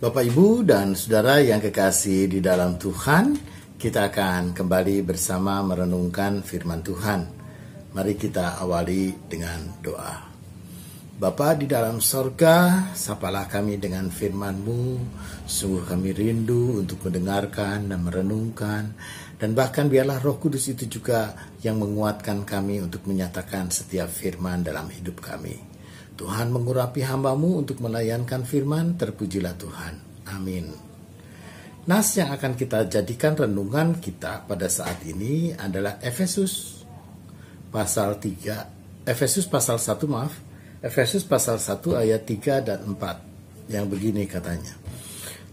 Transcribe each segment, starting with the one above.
Bapak, Ibu, dan Saudara yang kekasih di dalam Tuhan, kita akan kembali bersama merenungkan firman Tuhan. Mari kita awali dengan doa. Bapa di dalam sorga, sapalah kami dengan firman-Mu. Sungguh kami rindu untuk mendengarkan dan merenungkan. Dan bahkan biarlah Roh Kudus itu juga yang menguatkan kami untuk menyatakan setiap firman dalam hidup kami. Tuhan mengurapi hamba-Mu untuk melayankan firman, terpujilah Tuhan. Amin. Nas yang akan kita jadikan renungan kita pada saat ini adalah Efesus pasal 1 ayat 3 dan 4 yang begini katanya.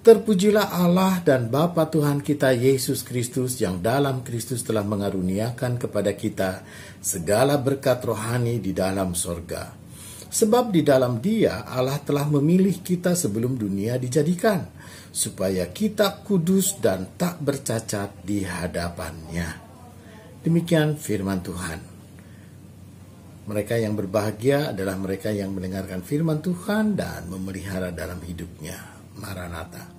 Terpujilah Allah dan Bapa Tuhan kita Yesus Kristus yang dalam Kristus telah mengaruniakan kepada kita segala berkat rohani di dalam sorga. Sebab di dalam Dia Allah telah memilih kita sebelum dunia dijadikan, supaya kita kudus dan tak bercacat di hadapan-Nya. Demikian firman Tuhan. Mereka yang berbahagia adalah mereka yang mendengarkan firman Tuhan dan memelihara dalam hidupnya. Maranatha.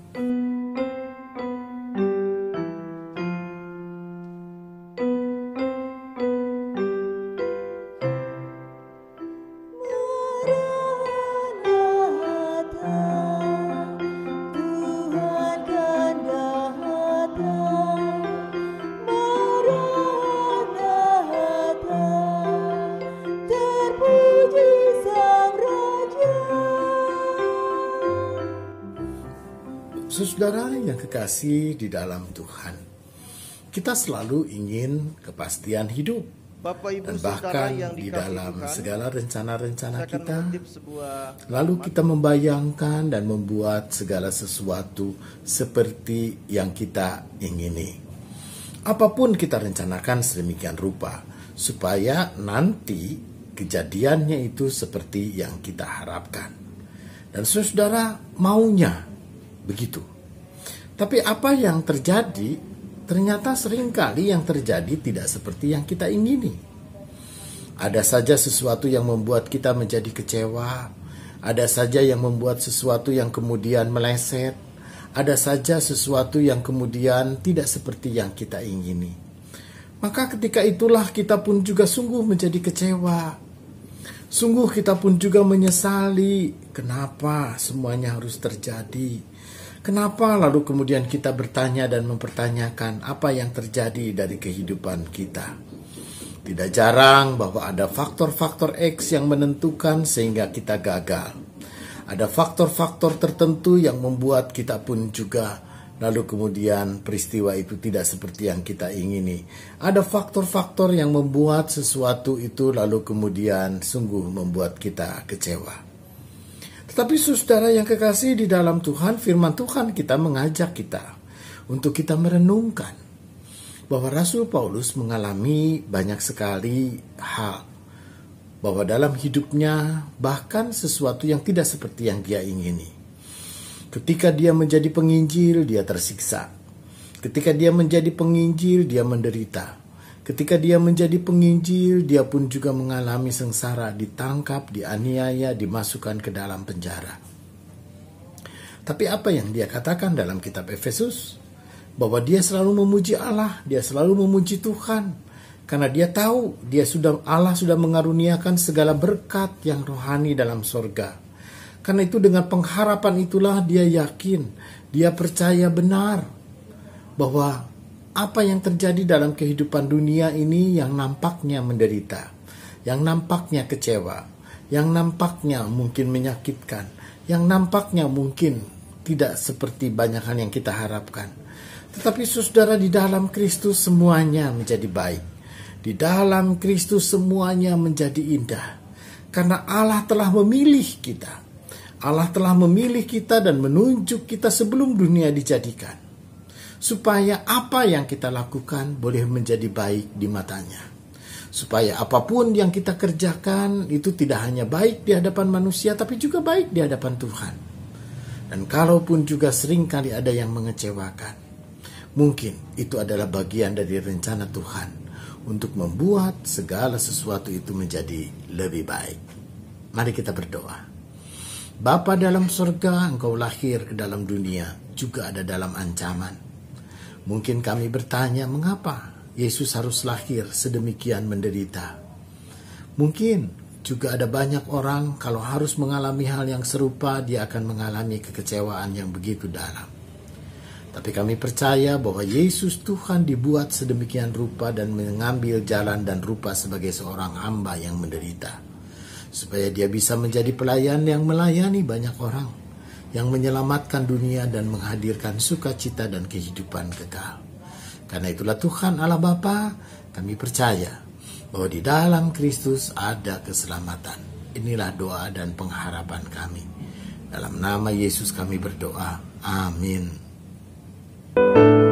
Saudara yang kekasih di dalam Tuhan, kita selalu ingin kepastian hidup. Bapak, Ibu, dan bahkan yang di dalam Tuhan, segala rencana-rencana kita, lalu kita membayangkan dan membuat segala sesuatu seperti yang kita ingini. Apapun kita rencanakan sedemikian rupa, supaya nanti kejadiannya itu seperti yang kita harapkan. Dan saudara maunya begitu. Tapi apa yang terjadi, ternyata seringkali yang terjadi tidak seperti yang kita ingini. Ada saja sesuatu yang membuat kita menjadi kecewa, ada saja yang membuat sesuatu yang kemudian meleset, ada saja sesuatu yang kemudian tidak seperti yang kita ingini. Maka ketika itulah kita pun juga sungguh menjadi kecewa. Sungguh kita pun juga menyesali kenapa semuanya harus terjadi. Kenapa lalu kemudian kita bertanya dan mempertanyakan apa yang terjadi dari kehidupan kita. Tidak jarang bahwa ada faktor-faktor X yang menentukan sehingga kita gagal. Ada faktor-faktor tertentu yang membuat kita pun juga lalu kemudian peristiwa itu tidak seperti yang kita ingini. Ada faktor-faktor yang membuat sesuatu itu lalu kemudian sungguh membuat kita kecewa. Tetapi saudara yang kekasih di dalam Tuhan, firman Tuhan kita mengajak kita untuk kita merenungkan bahwa Rasul Paulus mengalami banyak sekali hal, bahwa dalam hidupnya bahkan sesuatu yang tidak seperti yang dia ingini. Ketika dia menjadi penginjil, dia tersiksa. Ketika dia menjadi penginjil, dia menderita. Ketika dia menjadi penginjil, dia pun juga mengalami sengsara, ditangkap, dianiaya, dimasukkan ke dalam penjara. Tapi apa yang dia katakan dalam kitab Efesus? Bahwa dia selalu memuji Allah, dia selalu memuji Tuhan. Karena dia tahu, Allah sudah mengaruniakan segala berkat yang rohani dalam sorga. Karena itu dengan pengharapan itulah dia yakin, dia percaya benar bahwa apa yang terjadi dalam kehidupan dunia ini yang nampaknya menderita, yang nampaknya kecewa, yang nampaknya mungkin menyakitkan, yang nampaknya mungkin tidak seperti banyak hal yang kita harapkan. Tetapi saudara, di dalam Kristus semuanya menjadi baik. Di dalam Kristus semuanya menjadi indah. Karena Allah telah memilih kita. Allah telah memilih kita dan menunjuk kita sebelum dunia dijadikan. Supaya apa yang kita lakukan boleh menjadi baik di matanya. Supaya apapun yang kita kerjakan itu tidak hanya baik di hadapan manusia, tapi juga baik di hadapan Tuhan. Dan kalaupun juga seringkali ada yang mengecewakan, mungkin itu adalah bagian dari rencana Tuhan untuk membuat segala sesuatu itu menjadi lebih baik. Mari kita berdoa. Bapa dalam surga, Engkau lahir ke dalam dunia, juga ada dalam ancaman. Mungkin kami bertanya, mengapa Yesus harus lahir sedemikian menderita? Mungkin juga ada banyak orang kalau harus mengalami hal yang serupa, dia akan mengalami kekecewaan yang begitu dalam. Tapi kami percaya bahwa Yesus Tuhan dibuat sedemikian rupa dan mengambil jalan dan rupa sebagai seorang hamba yang menderita, supaya dia bisa menjadi pelayan yang melayani banyak orang, yang menyelamatkan dunia dan menghadirkan sukacita dan kehidupan kekal. Karena itulah Tuhan Allah Bapa, kami percaya bahwa di dalam Kristus ada keselamatan. Inilah doa dan pengharapan kami. Dalam nama Yesus kami berdoa. Amin. Thank you.